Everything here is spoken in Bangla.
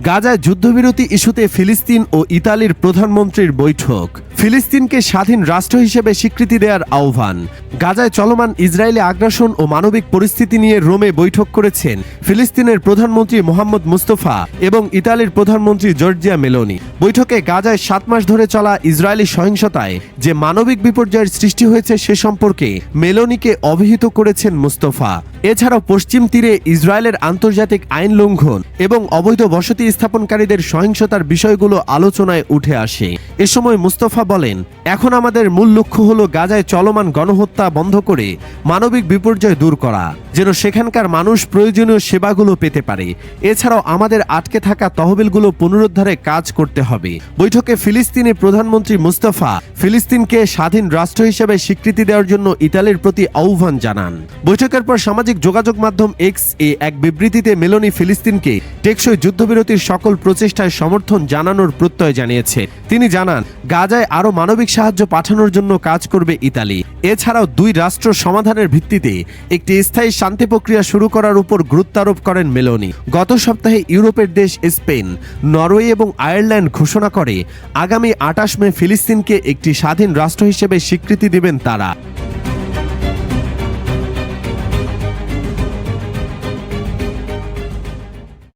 গাজায় যুদ্ধবিরতি ইস্যুতে ফিলিস্তিন ও ইতালির প্রধানমন্ত্রীর বৈঠক। ফিলিস্তিনকে স্বাধীন রাষ্ট্র হিসেবে স্বীকৃতি দেওয়ার আহ্বান। গাজায় চলমান ইসরায়েলি আগ্রাসন ও মানবিক পরিস্থিতি নিয়ে রোমে বৈঠক করেছেন ফিলিস্তিনের প্রধানমন্ত্রী মোহাম্মদ মুস্তফা এবং ইতালির প্রধানমন্ত্রী জর্জিয়া মেলোনি। বৈঠকে গাজায় 7 মাস ধরে চলা ইসরায়েলি সহিংসতায় যে মানবিক বিপর্যয়ের সৃষ্টি হয়েছে সে সম্পর্কে মেলোনিকে অবহিত করেছেন মুস্তফা। এছাড়াও পশ্চিম তীরে ইসরায়েলের আন্তর্জাতিক আইন লঙ্ঘন এবং অবৈধ বসতি স্থাপনকারীদের সহিংসতার বিষয়গুলো আলোচনায় উঠে আসে। এ সময় মুস্তফা বলেন, এখন আমাদের মূল লক্ষ্য হলো গাজায় চলমান গণহত্যা বন্ধ করে মানবিক বিপর্যয় দূর করা, যেন সেখানকার মানুষ প্রয়োজনীয় সেবাগুলো পেতে পারে। এছাড়াও আমাদের আটকে থাকা তহবিলগুলো পুনরুদ্ধারে কাজ করতে হবে। বৈঠকে ফিলিস্তিনি প্রধানমন্ত্রী মুস্তফা ফিলিস্তিনকে স্বাধীন রাষ্ট্র হিসেবে স্বীকৃতি দেওয়ার জন্য ইতালির প্রতি আহ্বান জানান। বৈঠকের পর সামাজিক যোগাযোগ মাধ্যম এক্স এ এক বিবৃতিতে মেলোনি ফিলিস্তিনকে টেকসই যুদ্ধবিরতির সকল প্রচেষ্টায় সমর্থন জানানোর প্রত্যয় জানিয়েছে। তিনি জানান, গাজায় আরও মানবিক সাহায্য পাঠানোর জন্য কাজ করবে ইতালি। এছাড়াও 2 রাষ্ট্র সমাধানের ভিত্তিতে একটি স্থায়ী শান্তি প্রক্রিয়া শুরু করার উপর গুরুত্ব আরোপ করেন মেলোনি। গত সপ্তাহে ইউরোপের দেশ স্পেন, নরওয়ে এবং আয়ারল্যান্ড ঘোষণা করে আগামী 28 মে ফিলিস্তিনকে একটি স্বাধীন রাষ্ট্র হিসেবে স্বীকৃতি দেবেন তারা।